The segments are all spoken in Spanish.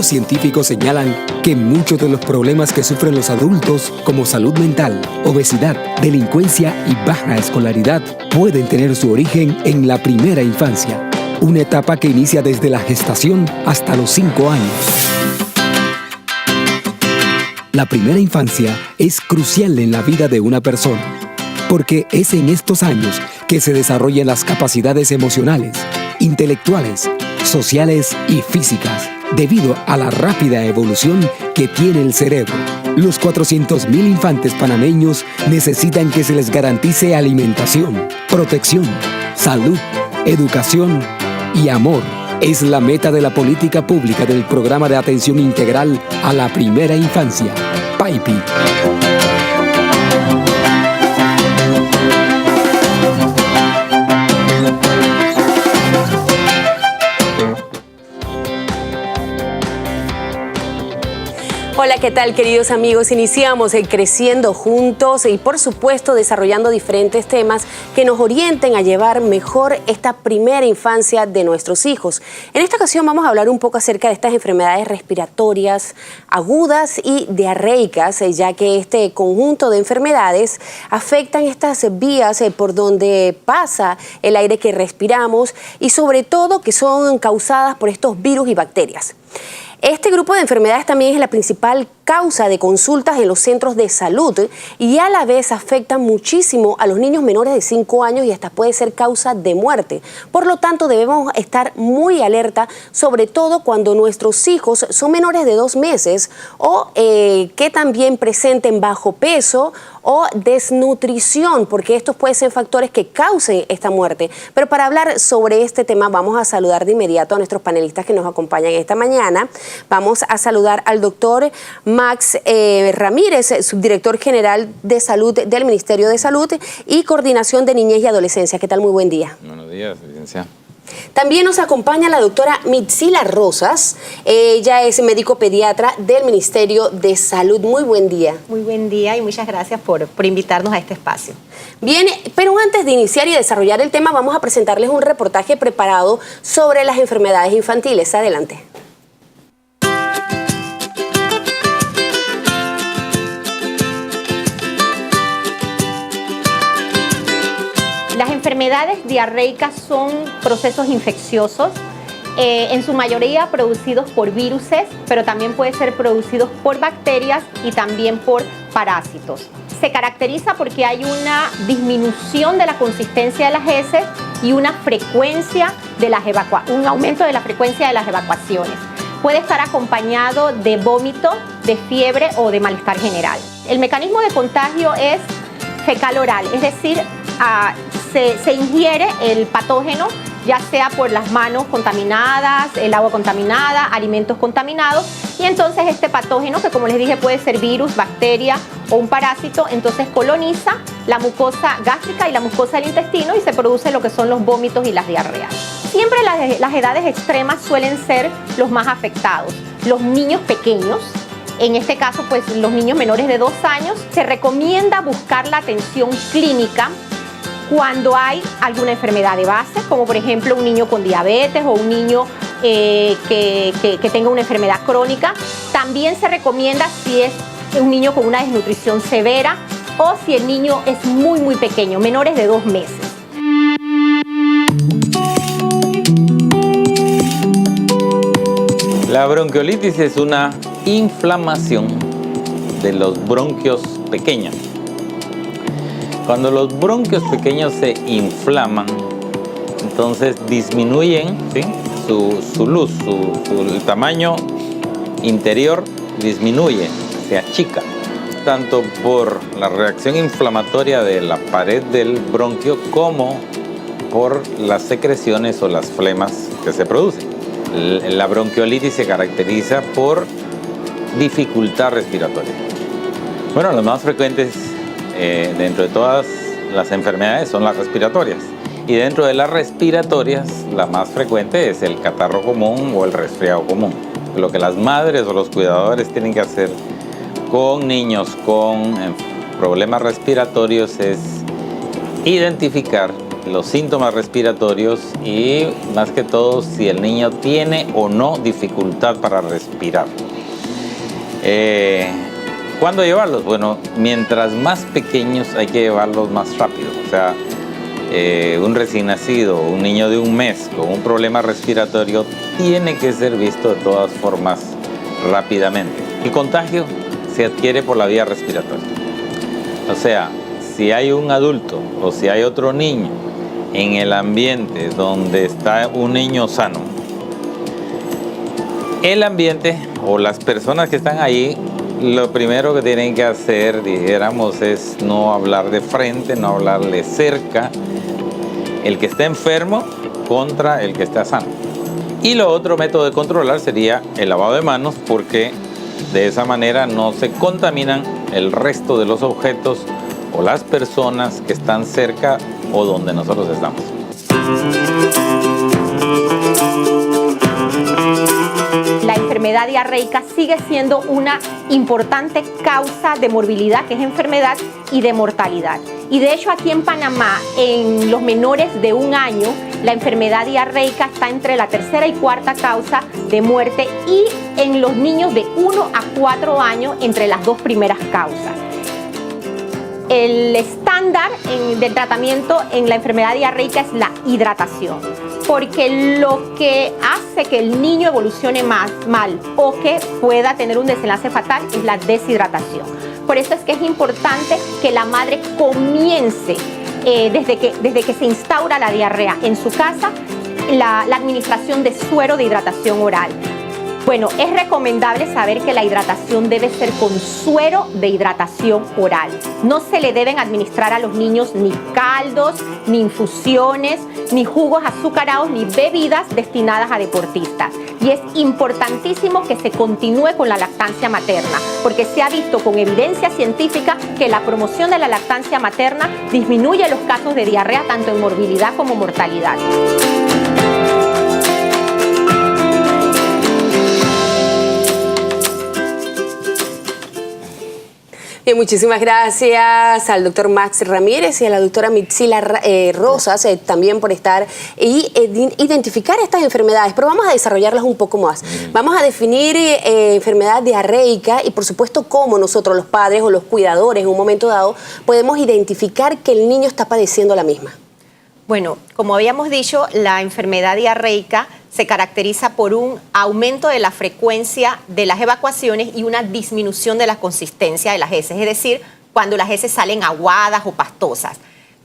Estudios científicos señalan que muchos de los problemas que sufren los adultos, como salud mental, obesidad, delincuencia y baja escolaridad, pueden tener su origen en la primera infancia, una etapa que inicia desde la gestación hasta los 5 años. La primera infancia es crucial en la vida de una persona, porque es en estos años que se desarrollan las capacidades emocionales, intelectuales, sociales y físicas, debido a la rápida evolución que tiene el cerebro. Los 400.000 infantes panameños necesitan que se les garantice alimentación, protección, salud, educación y amor. Es la meta de la política pública del Programa de Atención Integral a la Primera Infancia, PAIPI. Hola, ¿qué tal, queridos amigos? Iniciamos Creciendo Juntos y, por supuesto, desarrollando diferentes temas que nos orienten a llevar mejor esta primera infancia de nuestros hijos. En esta ocasión vamos a hablar un poco acerca de estas enfermedades respiratorias agudas y diarreicas, ya que este conjunto de enfermedades afectan estas vías por donde pasa el aire que respiramos y, sobre todo, que son causadas por estos virus y bacterias. Este grupo de enfermedades también es la principal causa de consultas en los centros de salud y a la vez afectan muchísimo a los niños menores de 5 años y hasta puede ser causa de muerte. Por lo tanto, debemos estar muy alerta, sobre todo cuando nuestros hijos son menores de 2 meses o que también presenten bajo peso o desnutrición, porque estos pueden ser factores que causen esta muerte. Pero para hablar sobre este tema vamos a saludar de inmediato a nuestros panelistas que nos acompañan esta mañana. Vamos a saludar al doctor Max Ramírez, subdirector general de salud del Ministerio de Salud y Coordinación de Niñez y Adolescencia. ¿Qué tal? Muy buen día. Buenos días, licenciada. También nos acompaña la doctora Mitzila Rosas. Ella es médico pediatra del Ministerio de Salud. Muy buen día. Muy buen día y muchas gracias por invitarnos a este espacio. Bien, pero antes de iniciar y desarrollar el tema, vamos a presentarles un reportaje preparado sobre las enfermedades infantiles. Adelante. Las enfermedades diarreicas son procesos infecciosos, en su mayoría producidos por viruses, pero también puede ser producidos por bacterias y también por parásitos. Se caracteriza porque hay una disminución de la consistencia de las heces y una frecuencia de un aumento de la frecuencia de las evacuaciones. Puede estar acompañado de vómito, de fiebre o de malestar general. El mecanismo de contagio es fecal-oral, es decir, se ingiere el patógeno ya sea por las manos contaminadas, el agua contaminada, alimentos contaminados, y entonces este patógeno, que como les dije puede ser virus, bacteria o un parásito, entonces coloniza la mucosa gástrica y la mucosa del intestino y se produce lo que son los vómitos y las diarreas. Siempre las edades extremas suelen ser los más afectados. Los niños pequeños, en este caso pues los niños menores de 2 años, se recomienda buscar la atención clínica cuando hay alguna enfermedad de base, como por ejemplo un niño con diabetes o un niño que tenga una enfermedad crónica. También se recomienda si es un niño con una desnutrición severa o si el niño es muy pequeño, menores de 2 meses. La bronquiolitis es una inflamación de los bronquios pequeños. Cuando los bronquios pequeños se inflaman, entonces disminuyen, ¿sí?, su luz, el tamaño interior disminuye, se achica, tanto por la reacción inflamatoria de la pared del bronquio como por las secreciones o las flemas que se producen. La bronquiolitis se caracteriza por dificultad respiratoria. Bueno, los más frecuentes dentro de todas las enfermedades son las respiratorias, y dentro de las respiratorias la más frecuente es el catarro común o el resfriado común. Lo que las madres o los cuidadores tienen que hacer con niños con problemas respiratorios es identificar los síntomas respiratorios y más que todo si el niño tiene o no dificultad para respirar. ¿Cuándo llevarlos? Bueno, mientras más pequeños hay que llevarlos más rápido. O sea, un recién nacido, un niño de un mes con un problema respiratorio tiene que ser visto de todas formas rápidamente. El contagio se adquiere por la vía respiratoria. O sea, si hay un adulto o si hay otro niño en el ambiente donde está un niño sano, el ambiente o las personas que están ahí, lo primero que tienen que hacer, dijéramos, es no hablar de frente, no hablarle cerca, el que está enfermo contra el que está sano. Y lo otro método de controlar sería el lavado de manos, porque de esa manera no se contaminan el resto de los objetos o las personas que están cerca o donde nosotros estamos. La enfermedad diarreica sigue siendo una importante causa de morbilidad, que es enfermedad, y de mortalidad. Y de hecho aquí en Panamá, en los menores de 1 año, la enfermedad diarreica está entre la tercera y cuarta causa de muerte, y en los niños de 1 a 4 años entre las 2 primeras causas. El estándar del tratamiento en la enfermedad diarreica es la hidratación, porque lo que hace que el niño evolucione mal o que pueda tener un desenlace fatal es la deshidratación. Por eso es que es importante que la madre comience, desde que se instaura la diarrea en su casa, la administración de suero de hidratación oral. Bueno, es recomendable saber que la hidratación debe ser con suero de hidratación oral. No se le deben administrar a los niños ni caldos, ni infusiones, ni jugos azucarados, ni bebidas destinadas a deportistas. Y es importantísimo que se continúe con la lactancia materna, porque se ha visto con evidencia científica que la promoción de la lactancia materna disminuye los casos de diarrea tanto en morbilidad como mortalidad. Bien, muchísimas gracias al doctor Max Ramírez y a la doctora Mitzila Rosas también por estar y identificar estas enfermedades, pero vamos a desarrollarlas un poco más. Vamos a definir enfermedad diarreica y por supuesto cómo nosotros los padres o los cuidadores en un momento dado podemos identificar que el niño está padeciendo la misma. Bueno, como habíamos dicho, la enfermedad diarreica se caracteriza por un aumento de la frecuencia de las evacuaciones y una disminución de la consistencia de las heces, es decir, cuando las heces salen aguadas o pastosas.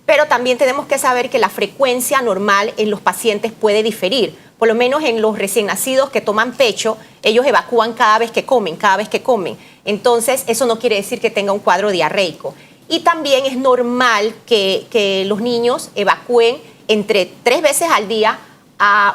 Pero también tenemos que saber que la frecuencia normal en los pacientes puede diferir. Por lo menos en los recién nacidos que toman pecho, ellos evacúan cada vez que comen. Entonces, eso no quiere decir que tenga un cuadro diarreico. Y también es normal que los niños evacúen entre 3 veces al día a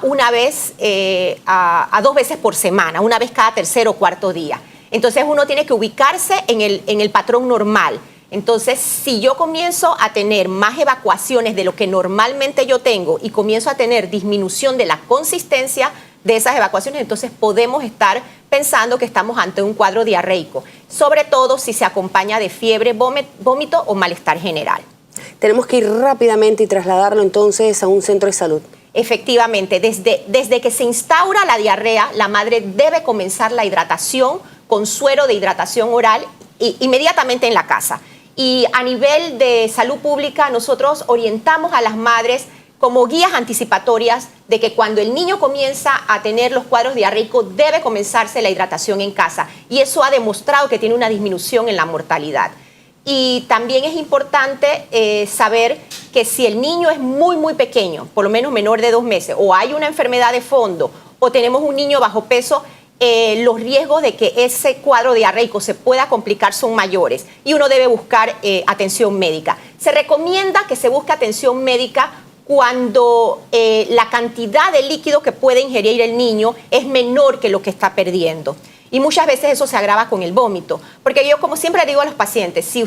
2 veces por semana, una vez cada tercer o cuarto día. Entonces uno tiene que ubicarse en el patrón normal. Entonces, si yo comienzo a tener más evacuaciones de lo que normalmente yo tengo y comienzo a tener disminución de la consistencia de esas evacuaciones, entonces podemos estar pensando que estamos ante un cuadro diarreico, sobre todo si se acompaña de fiebre, vómito o malestar general. Tenemos que ir rápidamente y trasladarlo entonces a un centro de salud. Efectivamente, desde que se instaura la diarrea, la madre debe comenzar la hidratación con suero de hidratación oral inmediatamente en la casa. Y a nivel de salud pública, nosotros orientamos a las madres como guías anticipatorias de que cuando el niño comienza a tener los cuadros diarreicos debe comenzarse la hidratación en casa. Y eso ha demostrado que tiene una disminución en la mortalidad. Y también es importante saber que si el niño es muy pequeño, por lo menos menor de 2 meses, o hay una enfermedad de fondo, o tenemos un niño bajo peso, los riesgos de que ese cuadro diarreico se pueda complicar son mayores y uno debe buscar atención médica. Se recomienda que se busque atención médica cuando la cantidad de líquido que puede ingerir el niño es menor que lo que está perdiendo. Y muchas veces eso se agrava con el vómito. Porque yo, como siempre digo a los pacientes, si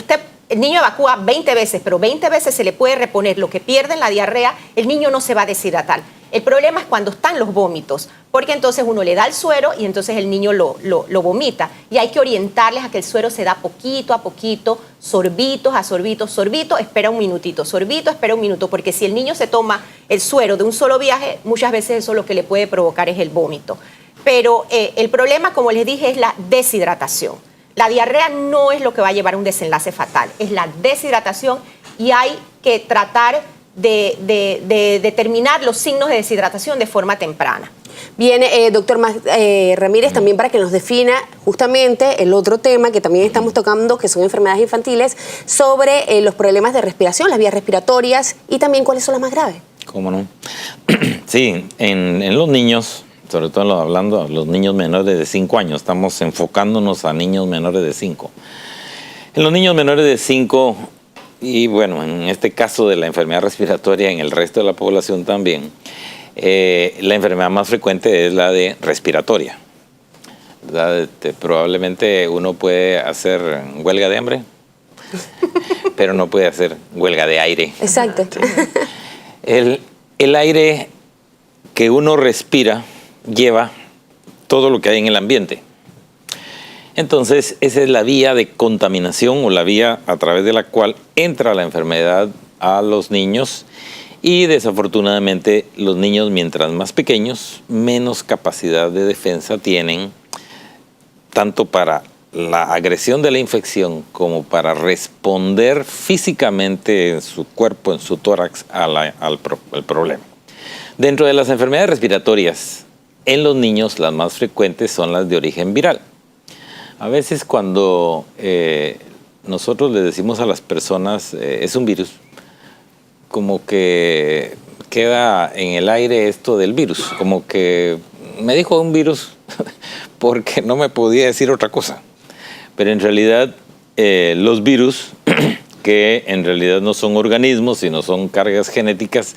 el niño evacúa 20 veces, pero 20 veces se le puede reponer lo que pierde en la diarrea, el niño no se va a deshidratar. El problema es cuando están los vómitos, porque entonces uno le da el suero y entonces el niño lo vomita. Y hay que orientarles a que el suero se da poquito a poquito, sorbitos a sorbitos, sorbito, espera un minutito, sorbito, espera un minuto, porque si el niño se toma el suero de un solo viaje, muchas veces eso lo que le puede provocar es el vómito. Pero el problema, como les dije, es la deshidratación. La diarrea no es lo que va a llevar a un desenlace fatal, es la deshidratación y hay que tratar de determinar los signos de deshidratación de forma temprana. Bien, doctor Ramírez, también para que nos defina justamente el otro tema que también estamos tocando, que son enfermedades infantiles, sobre los problemas de respiración, las vías respiratorias y también cuáles son las más graves. ¿Cómo no? Sí, en los niños, sobre todo hablando de los niños menores de 5 años, estamos enfocándonos a niños menores de 5. En los niños menores de 5, y bueno, en este caso de la enfermedad respiratoria, en el resto de la población también, la enfermedad más frecuente es la de respiratoria. Probablemente uno puede hacer huelga de hambre, pero no puede hacer huelga de aire. Exacto. El aire que uno respira lleva todo lo que hay en el ambiente. Entonces, esa es la vía de contaminación o la vía a través de la cual entra la enfermedad a los niños y desafortunadamente los niños, mientras más pequeños, menos capacidad de defensa tienen, tanto para la agresión de la infección como para responder físicamente en su cuerpo, en su tórax, al problema. Dentro de las enfermedades respiratorias, en los niños las más frecuentes son las de origen viral. A veces cuando nosotros le decimos a las personas es un virus, como que queda en el aire esto del virus, como que me dijo un virus porque no me podía decir otra cosa. Pero en realidad los virus, que en realidad no son organismos, sino son cargas genéticas,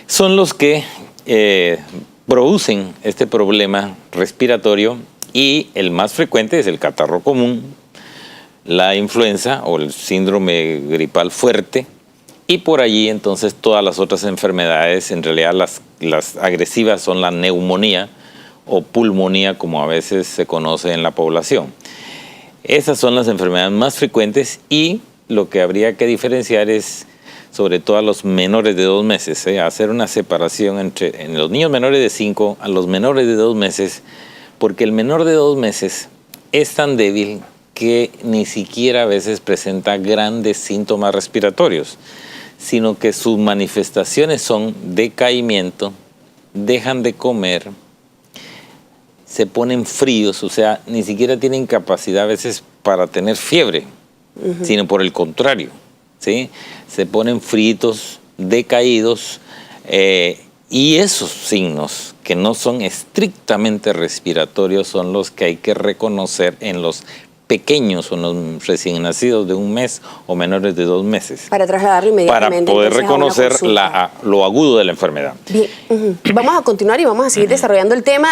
son los que producen este problema respiratorio y el más frecuente es el catarro común, la influenza o el síndrome gripal fuerte y por allí entonces todas las otras enfermedades, en realidad las agresivas son la neumonía o pulmonía como a veces se conoce en la población. Esas son las enfermedades más frecuentes y lo que habría que diferenciar es sobre todo a los menores de 2 meses, hacer una separación en los niños menores de 5 a los menores de 2 meses, porque el menor de 2 meses es tan débil que ni siquiera a veces presenta grandes síntomas respiratorios, sino que sus manifestaciones son decaimiento, dejan de comer, se ponen fríos, o sea, ni siquiera tienen capacidad a veces para tener fiebre, sino por el contrario, ¿sí? Se ponen fritos, decaídos, y esos signos que no son estrictamente respiratorios son los que hay que reconocer en los pequeños o los recién nacidos de 1 mes o menores de 2 meses. Para trasladarlo inmediatamente. Para poder reconocer lo agudo de la enfermedad. Bien, vamos a continuar y vamos a seguir desarrollando el tema.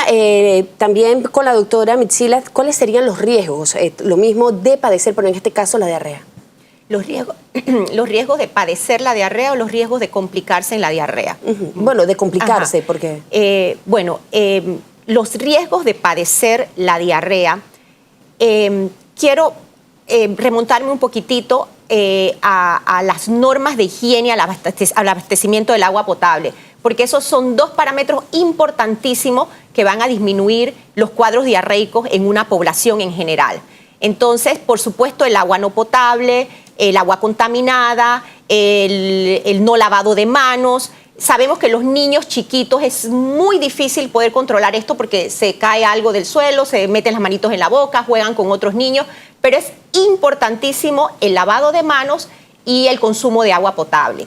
También con la doctora Mitzila, ¿cuáles serían los riesgos? Lo mismo de padecer, pero en este caso la diarrea. Los riesgos de padecer la diarrea o los riesgos de complicarse en la diarrea. Bueno, de complicarse, ¿por qué? Los riesgos de padecer la diarrea, quiero remontarme un poquitito a las normas de higiene, al abastecimiento del agua potable, porque esos son 2 parámetros importantísimos que van a disminuir los cuadros diarreicos en una población en general. Entonces, por supuesto, el agua no potable, el agua contaminada, el no lavado de manos. Sabemos que los niños chiquitos es muy difícil poder controlar esto porque se cae algo del suelo, se meten las manitos en la boca, juegan con otros niños, pero es importantísimo el lavado de manos y el consumo de agua potable.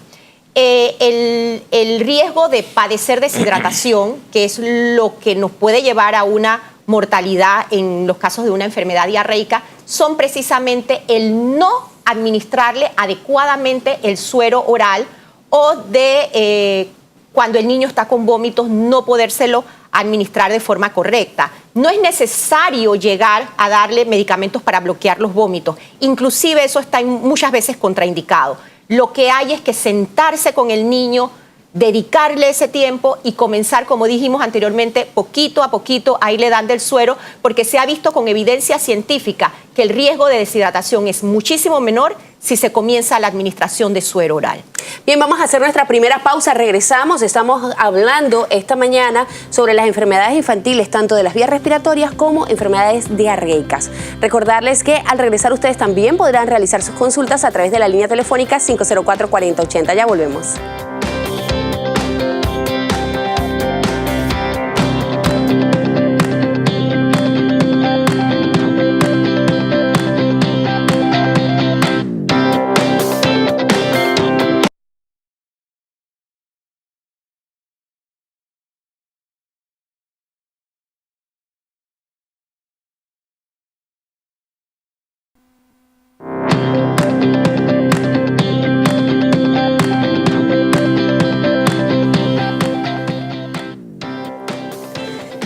El riesgo de padecer deshidratación, que es lo que nos puede llevar a una mortalidad en los casos de una enfermedad diarreica, son precisamente el no administrarle adecuadamente el suero oral o de cuando el niño está con vómitos no podérselo administrar de forma correcta. No es necesario llegar a darle medicamentos para bloquear los vómitos. Inclusive eso está muchas veces contraindicado. Lo que hay es que sentarse con el niño, dedicarle ese tiempo y comenzar, como dijimos anteriormente, poquito a poquito a irle dando el suero, porque se ha visto con evidencia científica que el riesgo de deshidratación es muchísimo menor si se comienza la administración de suero oral. Bien, vamos a hacer nuestra primera pausa, regresamos, estamos hablando esta mañana sobre las enfermedades infantiles, tanto de las vías respiratorias como enfermedades diarreicas. Recordarles que al regresar ustedes también podrán realizar sus consultas a través de la línea telefónica 504-4080. Ya volvemos.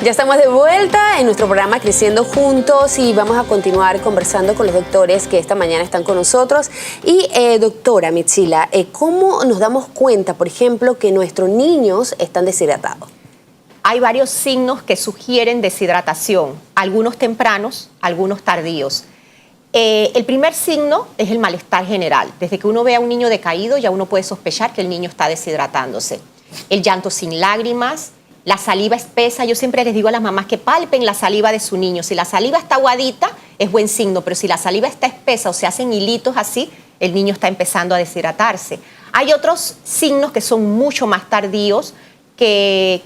Ya estamos de vuelta en nuestro programa Creciendo Juntos y vamos a continuar conversando con los doctores que esta mañana están con nosotros. Y doctora Mitzila, ¿cómo nos damos cuenta, por ejemplo, que nuestros niños están deshidratados? Hay varios signos que sugieren deshidratación, algunos tempranos, algunos tardíos. El primer signo es el malestar general. Desde que uno ve a un niño decaído, ya uno puede sospechar que el niño está deshidratándose. El llanto sin lágrimas, la saliva espesa. Yo siempre les digo a las mamás que palpen la saliva de su niño. Si la saliva está aguadita, es buen signo, pero si la saliva está espesa o se hacen hilitos así, el niño está empezando a deshidratarse. Hay otros signos que son mucho más tardíos, que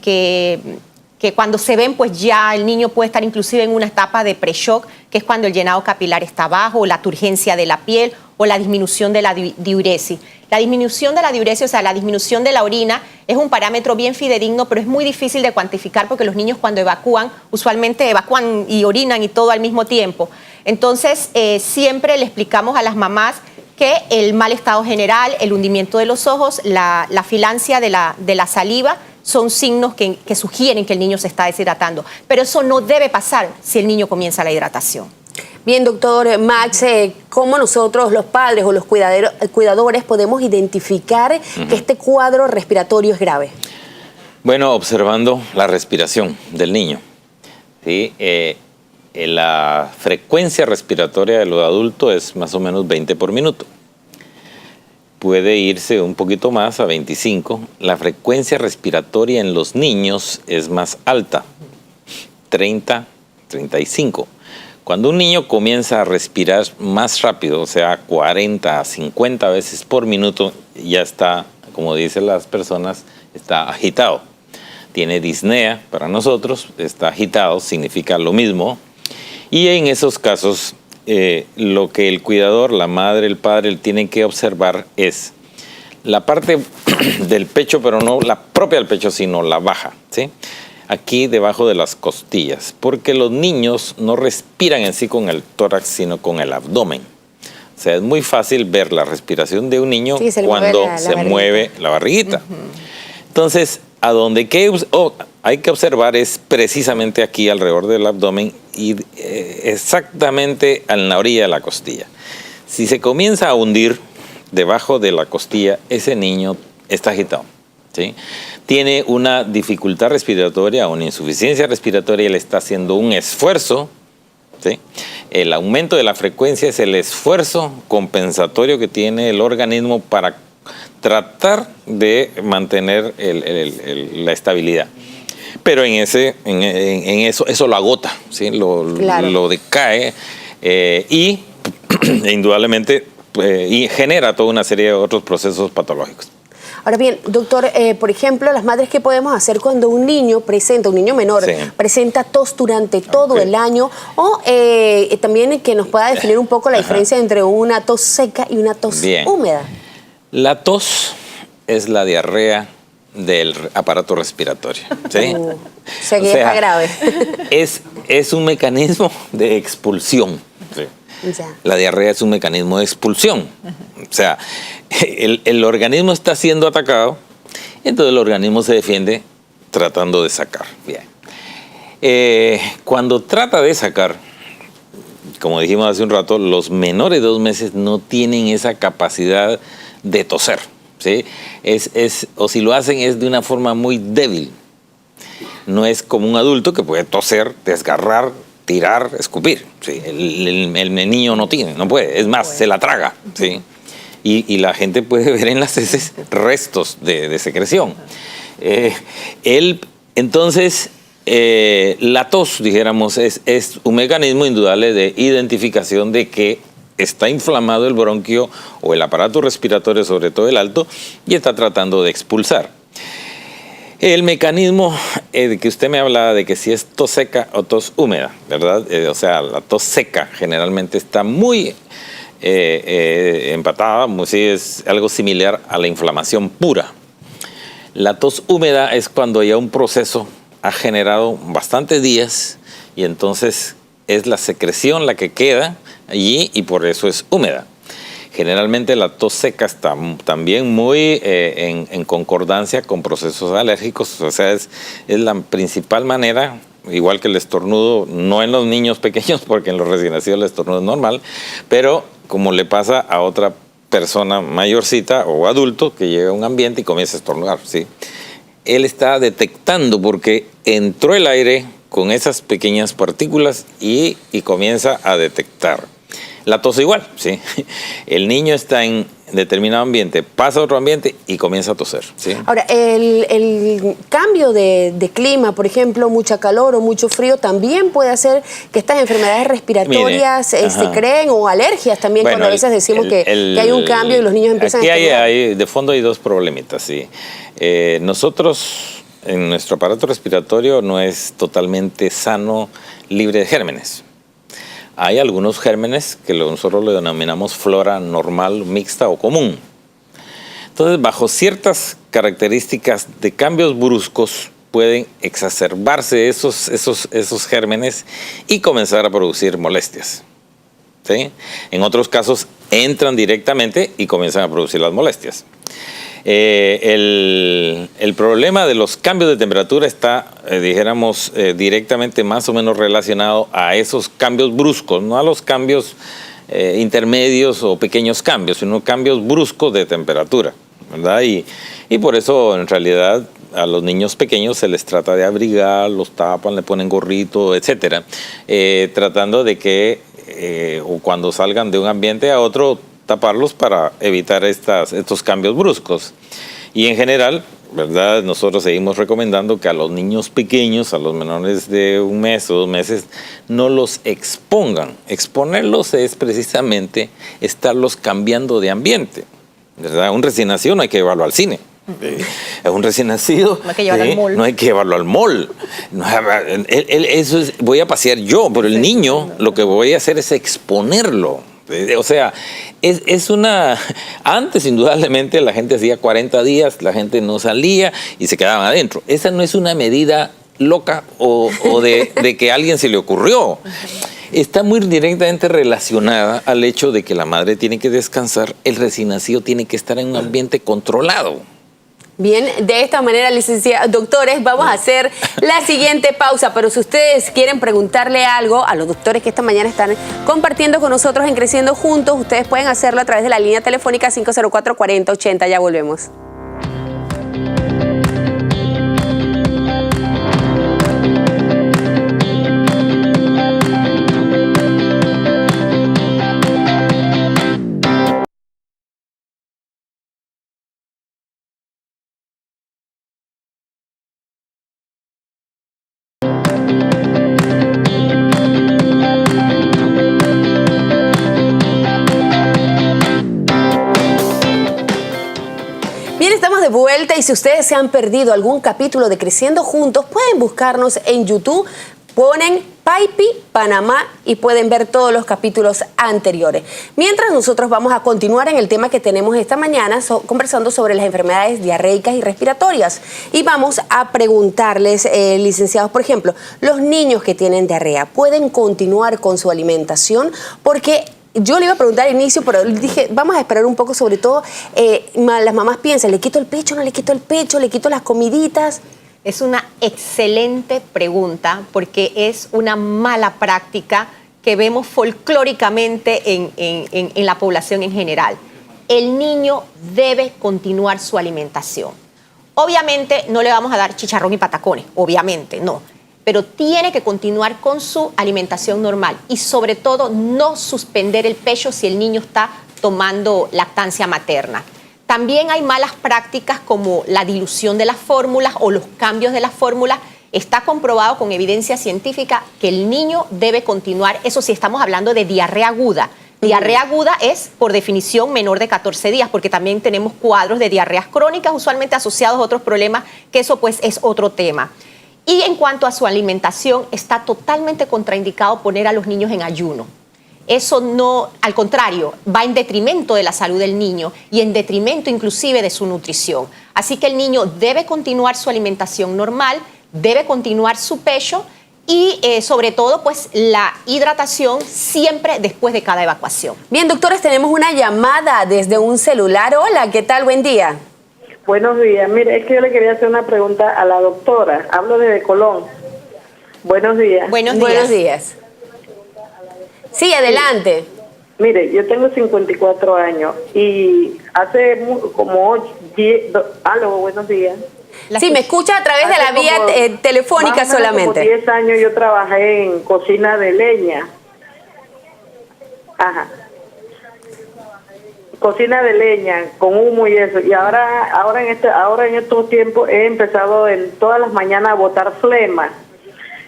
cuando se ven, pues ya el niño puede estar inclusive en una etapa de pre-shock, que es cuando el llenado capilar está bajo, o la turgencia de la piel, o la disminución de la diuresis. La disminución de la diuresis, o sea, la disminución de la orina, es un parámetro bien fidedigno, pero es muy difícil de cuantificar porque los niños cuando evacúan, usualmente evacúan y orinan y todo al mismo tiempo. Entonces, siempre le explicamos a las mamás que el mal estado general, el hundimiento de los ojos, la filancia de la saliva, son signos que sugieren que el niño se está deshidratando. Pero eso no debe pasar si el niño comienza la hidratación. Bien, doctor Max, ¿cómo nosotros, los padres o los cuidadores, podemos identificar que este cuadro respiratorio es grave? Bueno, observando la respiración del niño. ¿Sí? La frecuencia respiratoria de los adultos es más o menos 20 por minuto. Puede irse un poquito más a 25. La frecuencia respiratoria en los niños es más alta, 30, 35. Cuando un niño comienza a respirar más rápido, o sea, 40 a 50 veces por minuto, ya está, como dicen las personas, está agitado. Tiene disnea para nosotros, está agitado, significa lo mismo. Y en esos casos, lo que el cuidador, la madre, el padre, tienen que observar es la parte del pecho, pero no la propia del pecho, sino la baja, ¿sí? Aquí debajo de las costillas, porque los niños no respiran en sí con el tórax, sino con el abdomen. O sea, es muy fácil ver la respiración de un niño cuando se mueve la barriguita. Entonces, a donde hay que observar es precisamente aquí alrededor del abdomen y exactamente en la orilla de la costilla. Si se comienza a hundir debajo de la costilla, ese niño está agitado, ¿sí? Tiene una dificultad respiratoria, una insuficiencia respiratoria, él está haciendo un esfuerzo, ¿sí? El aumento de la frecuencia es el esfuerzo compensatorio que tiene el organismo para tratar de mantener la estabilidad. Pero en eso lo agota, ¿sí? Lo decae y indudablemente y genera toda una serie de otros procesos patológicos. Ahora bien, doctor, por ejemplo, las madres, ¿qué podemos hacer cuando un niño menor, presenta tos durante todo el año? O también que nos pueda definir un poco la diferencia entre una tos seca y una tos húmeda. La tos es la diarrea del aparato respiratorio, ¿sí? O sea, está grave. Es un mecanismo de expulsión, ¿sí? La diarrea es un mecanismo de expulsión. O sea, el organismo está siendo atacado, y entonces el organismo se defiende tratando de sacar. Bien. Cuando trata de sacar, como dijimos hace un rato, los menores de 2 meses no tienen esa capacidad de toser. ¿sí? O si lo hacen es de una forma muy débil. No es como un adulto que puede toser, desgarrar, tirar, escupir. ¿Sí? El niño no tiene, no puede. Es más, se la traga. ¿Sí? Y la gente puede ver en las heces restos de secreción. Entonces, la tos, dijéramos, es un mecanismo indudable de identificación de que está inflamado el bronquio o el aparato respiratorio, sobre todo el alto, y está tratando de expulsar. El mecanismo de que usted me hablaba de que si es tos seca o tos húmeda, ¿verdad? O sea, la tos seca generalmente está muy empatada, sí, es algo similar a la inflamación pura. La tos húmeda es cuando ya un proceso ha generado bastantes días y entonces es la secreción la que queda allí y por eso es húmeda. Generalmente la tos seca está también muy en concordancia con procesos alérgicos, o sea, es la principal manera, igual que el estornudo, no en los niños pequeños, porque en los recién nacidos el estornudo es normal, pero como le pasa a otra persona mayorcita o adulto que llega a un ambiente y comienza a estornudar, ¿sí? Él está detectando porque entró el aire con esas pequeñas partículas y comienza a detectar. La tos igual, ¿sí? El niño está en determinado ambiente, pasa a otro ambiente y comienza a toser, ¿sí? Ahora, el cambio de clima, por ejemplo, mucha calor o mucho frío, también puede hacer que estas enfermedades respiratorias se creen, o alergias también, bueno, cuando a veces decimos que hay un cambio y los niños empiezan a estornudar. De fondo hay dos problemitas, ¿sí? Nosotros, en nuestro aparato respiratorio no es totalmente sano, libre de gérmenes. Hay algunos gérmenes que nosotros lo denominamos flora normal, mixta o común. Entonces, bajo ciertas características de cambios bruscos, pueden exacerbarse esos gérmenes y comenzar a producir molestias, ¿sí? En otros casos, entran directamente y comienzan a producir las molestias. El problema de los cambios de temperatura está, dijéramos, directamente más o menos relacionado a esos cambios bruscos, no a los cambios intermedios o pequeños cambios, sino cambios bruscos de temperatura, ¿verdad? Y por eso, en realidad, a los niños pequeños se les trata de abrigar, los tapan, le ponen gorrito, etcétera, tratando de que o cuando salgan de un ambiente a otro, taparlos para evitar estos cambios bruscos. Y en general, ¿verdad? Nosotros seguimos recomendando que a los niños pequeños, a los menores de 1 mes o 2 meses, no los expongan. Exponerlos es precisamente estarlos cambiando de ambiente, ¿verdad? Un recién nacido no hay que llevarlo al cine. Es un recién nacido, no hay que llevarlo al mall. No hay que llevarlo al mall. Eso es, voy a pasear yo, pero el niño lo que voy a hacer es exponerlo. O sea, es una... Antes, indudablemente, la gente hacía 40 días, la gente no salía y se quedaban adentro. Esa no es una medida loca o de que a alguien se le ocurrió. Está muy directamente relacionada al hecho de que la madre tiene que descansar, el recién nacido tiene que estar en un ambiente controlado. Bien, de esta manera, doctores, vamos a hacer la siguiente pausa, pero si ustedes quieren preguntarle algo a los doctores que esta mañana están compartiendo con nosotros en Creciendo Juntos, ustedes pueden hacerlo a través de la línea telefónica 504-4080. Ya volvemos. De vuelta, y si ustedes se han perdido algún capítulo de Creciendo Juntos, pueden buscarnos en YouTube, ponen Paipi Panamá y pueden ver todos los capítulos anteriores. Mientras nosotros vamos a continuar en el tema que tenemos esta mañana, conversando sobre las enfermedades diarreicas y respiratorias. Y vamos a preguntarles, licenciados, por ejemplo, los niños que tienen diarrea, ¿pueden continuar con su alimentación? Porque yo le iba a preguntar al inicio, pero dije, vamos a esperar un poco, sobre todo, las mamás piensan, ¿le quito el pecho, no le quito el pecho, le quito las comiditas? Es una excelente pregunta porque es una mala práctica que vemos folclóricamente en la población en general. el niño debe continuar su alimentación. Obviamente no le vamos a dar chicharrón y patacones, obviamente no, pero tiene que continuar con su alimentación normal y sobre todo no suspender el pecho si el niño está tomando lactancia materna. También hay malas prácticas como la dilución de las fórmulas o los cambios de las fórmulas. Está comprobado con evidencia científica que el niño debe continuar, eso sí estamos hablando de diarrea aguda. Diarrea aguda es, por definición, menor de 14 días, porque también tenemos cuadros de diarreas crónicas, usualmente asociados a otros problemas, que eso pues es otro tema. Y en cuanto a su alimentación, está totalmente contraindicado poner a los niños en ayuno. Eso no, al contrario, va en detrimento de la salud del niño y en detrimento inclusive de su nutrición. Así que el niño debe continuar su alimentación normal, debe continuar su pecho y sobre todo pues la hidratación siempre después de cada evacuación. Bien, doctores, tenemos una llamada desde un celular. Hola, ¿qué tal? Buen día. Buenos días. Mire, es que yo le quería hacer una pregunta a la doctora. Hablo desde Colón. Buenos días. Buenos días. Buenos días. Sí, adelante. Mire, yo tengo 54 años y hace como 10... Aló, buenos días. Sí, me escucha a través de la vía telefónica más o menos solamente. Como 10 años yo trabajé en cocina de leña. Ajá. Cocina de leña, con humo y eso. Y ahora en estos tiempos he empezado en todas las mañanas a botar flema.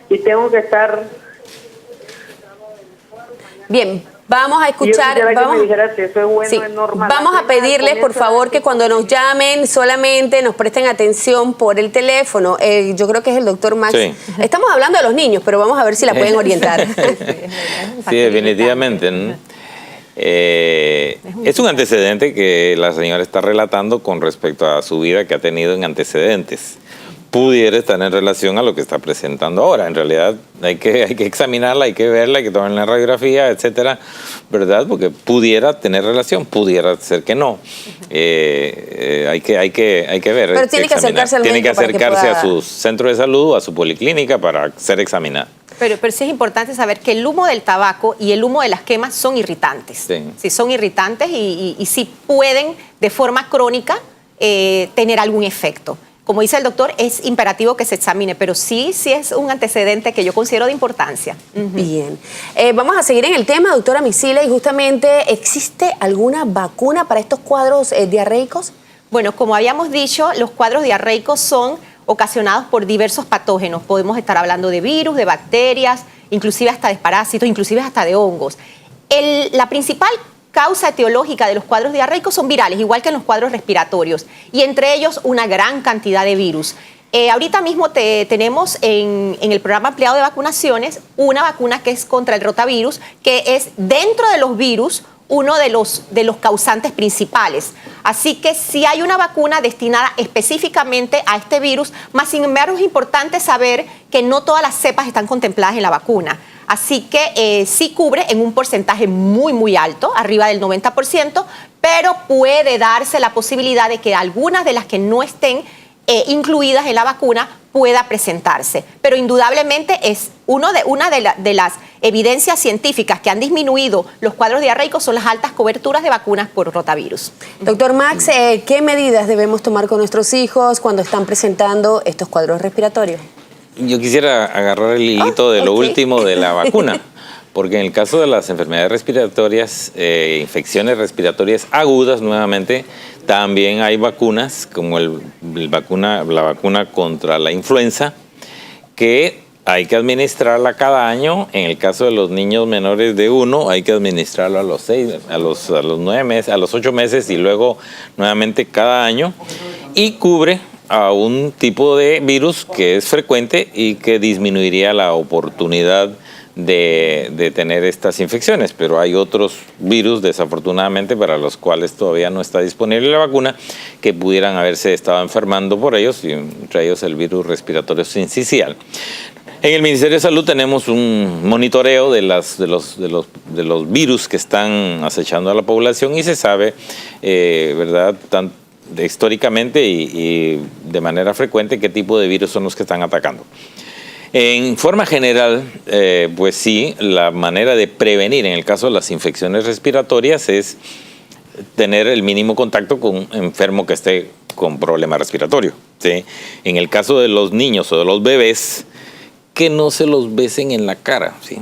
Y tengo que estar... Bien, vamos a escuchar. Yo quisiera que me dijera si eso es bueno, sí, es normal. vamos a pedirles, por favor, que cuando nos llamen solamente nos presten atención por el teléfono. Yo creo que es el doctor Max. Sí. Estamos hablando de los niños, pero vamos a ver si la pueden orientar. Sí, definitivamente, ¿no? Es un antecedente que la señora está relatando con respecto a su vida que ha tenido en antecedentes. Pudiera estar en relación a lo que está presentando ahora. En realidad hay que examinarla, hay que verla, hay que tomar la radiografía, etcétera, ¿verdad? Porque pudiera tener relación, pudiera ser que no. Hay que ver. Pero tiene que acercarse al médico. Tiene que acercarse para que pueda... a su centro de salud o a su policlínica para ser examinada. Pero sí es importante saber que el humo del tabaco y el humo de las quemas son irritantes. Sí. Sí, son irritantes y sí pueden de forma crónica tener algún efecto. Como dice el doctor, es imperativo que se examine, pero sí es un antecedente que yo considero de importancia. Bien. Vamos a seguir en el tema, doctora Mixila, y justamente, ¿existe alguna vacuna para estos cuadros diarreicos? Bueno, como habíamos dicho, los cuadros diarreicos son ocasionados por diversos patógenos. Podemos estar hablando de virus, de bacterias, inclusive hasta de parásitos, inclusive hasta de hongos. La principal causa etiológica de los cuadros diarreicos son virales, igual que en los cuadros respiratorios, y entre ellos una gran cantidad de virus. Ahorita mismo tenemos en el programa ampliado de vacunaciones una vacuna que es contra el rotavirus, que es dentro de los virus uno de los causantes principales. Así que sí hay una vacuna destinada específicamente a este virus, más sin embargo es importante saber que no todas las cepas están contempladas en la vacuna. Así que sí cubre en un porcentaje muy, muy alto, arriba del 90%, pero puede darse la posibilidad de que algunas de las que no estén incluidas en la vacuna pueda presentarse. Pero indudablemente es una de las evidencias científicas que han disminuido los cuadros diarreicos son las altas coberturas de vacunas por rotavirus. Doctor Max, ¿qué medidas debemos tomar con nuestros hijos cuando están presentando estos cuadros respiratorios? Yo quisiera agarrar el hilito de lo último de la vacuna, porque en el caso de las enfermedades respiratorias, infecciones respiratorias agudas, nuevamente, también hay vacunas, como la vacuna contra la influenza, que hay que administrarla cada año. En el caso de los niños menores de 1, hay que administrarlo a los 6, a los 9 meses, a los 8 meses y luego nuevamente cada año. Y cubre a un tipo de virus que es frecuente y que disminuiría la oportunidad de tener estas infecciones, pero hay otros virus, desafortunadamente, para los cuales todavía no está disponible la vacuna, que pudieran haberse estado enfermando por ellos, y entre ellos el virus respiratorio sincicial. En el Ministerio de Salud tenemos un monitoreo de los virus que están acechando a la población y se sabe, ¿verdad?, históricamente y de manera frecuente qué tipo de virus son los que están atacando. En forma general, pues sí, la manera de prevenir en el caso de las infecciones respiratorias es tener el mínimo contacto con un enfermo que esté con problema respiratorio, ¿sí? En el caso de los niños o de los bebés, que no se los besen en la cara, ¿sí?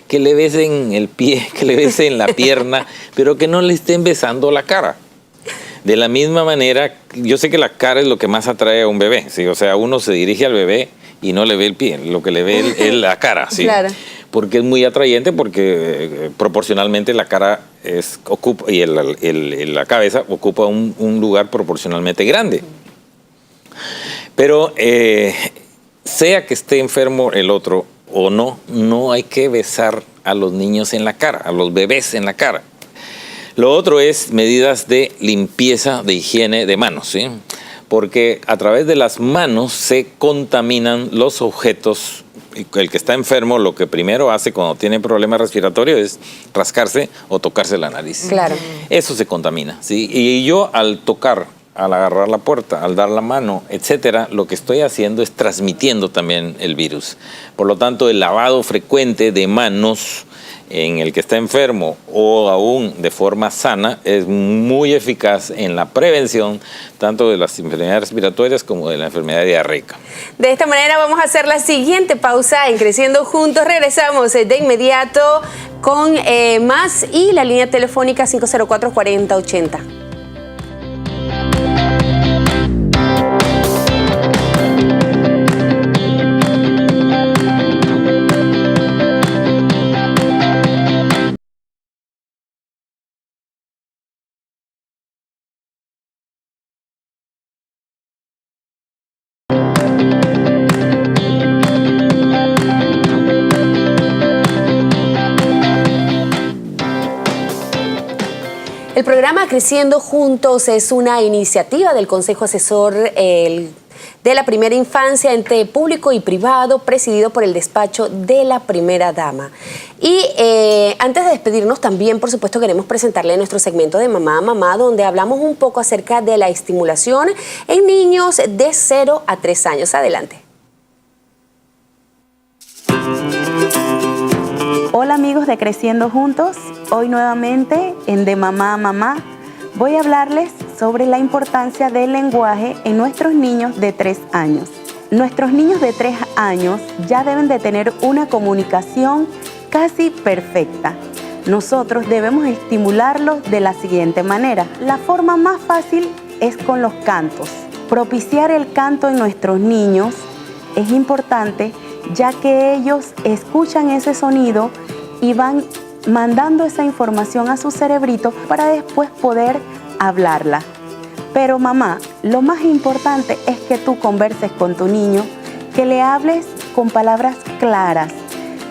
Que le besen el pie, que le besen la pierna, pero que no le estén besando la cara. De la misma manera, yo sé que la cara es lo que más atrae a un bebé, ¿sí? O sea, uno se dirige al bebé y no le ve el pie, lo que le ve es la cara, ¿sí? Claro. Porque es muy atrayente, porque proporcionalmente la cara ocupa y la cabeza ocupa un lugar proporcionalmente grande. Pero sea que esté enfermo el otro o no, no hay que besar a los niños en la cara, a los bebés en la cara. Lo otro es medidas de limpieza, de higiene de manos, ¿sí? Porque a través de las manos se contaminan los objetos. El que está enfermo, lo que primero hace cuando tiene problemas respiratorios es rascarse o tocarse la nariz. Claro. Eso se contamina, ¿sí? Y yo al tocar, al agarrar la puerta, al dar la mano, etcétera, lo que estoy haciendo es transmitiendo también el virus. Por lo tanto, el lavado frecuente de manos en el que está enfermo o aún de forma sana es muy eficaz en la prevención tanto de las enfermedades respiratorias como de la enfermedad diarreica. De esta manera vamos a hacer la siguiente pausa en Creciendo Juntos. Regresamos de inmediato con más y la línea telefónica 504-4080. El programa Creciendo Juntos es una iniciativa del Consejo Asesor de la Primera Infancia, ente público y privado, presidido por el despacho de la Primera Dama. Y antes de despedirnos también, por supuesto, queremos presentarle nuestro segmento de Mamá a Mamá, donde hablamos un poco acerca de la estimulación en niños de 0 a 3 años. Adelante. Hola amigos de Creciendo Juntos, hoy nuevamente en De Mamá a Mamá voy a hablarles sobre la importancia del lenguaje en nuestros niños de 3 años. Nuestros niños de 3 años ya deben de tener una comunicación casi perfecta. Nosotros debemos estimularlos de la siguiente manera. La forma más fácil es con los cantos. Propiciar el canto en nuestros niños es importante, ya que ellos escuchan ese sonido y van mandando esa información a su cerebrito para después poder hablarla. Pero mamá, lo más importante es que tú converses con tu niño, que le hables con palabras claras,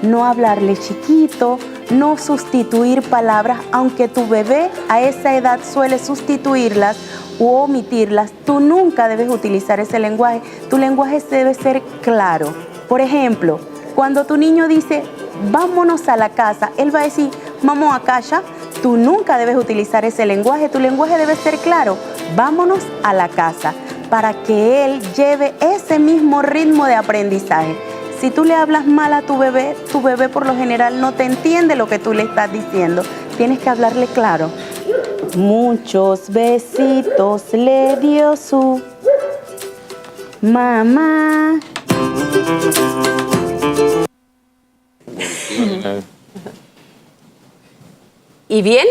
no hablarle chiquito, no sustituir palabras, aunque tu bebé a esa edad suele sustituirlas u omitirlas, tú nunca debes utilizar ese lenguaje. Tu lenguaje debe ser claro. Por ejemplo, cuando tu niño dice, vámonos a la casa, él va a decir, vamos a casa. Tú nunca debes utilizar ese lenguaje. Tu lenguaje debe ser claro, vámonos a la casa, para que él lleve ese mismo ritmo de aprendizaje. Si tú le hablas mal a tu bebé por lo general no te entiende lo que tú le estás diciendo. Tienes que hablarle claro. Muchos besitos le dio su mamá. Y bien,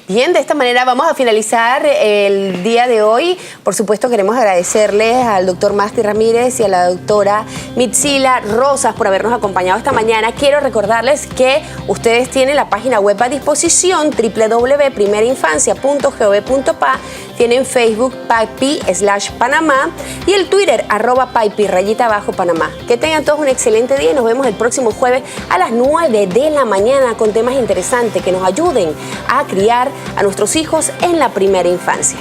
de esta manera vamos a finalizar el día de hoy. Por supuesto, queremos agradecerles al doctor Masti Ramírez y a la doctora Mitzila Rosas por habernos acompañado esta mañana. Quiero recordarles que ustedes tienen la página web a disposición, www.primerainfancia.gov.pa. Tienen Facebook Paipi/Panamá y el Twitter @Paipi_Panamá. Que tengan todos un excelente día y nos vemos el próximo jueves a las 9 de la mañana con temas interesantes que nos ayuden a criar a nuestros hijos en la primera infancia.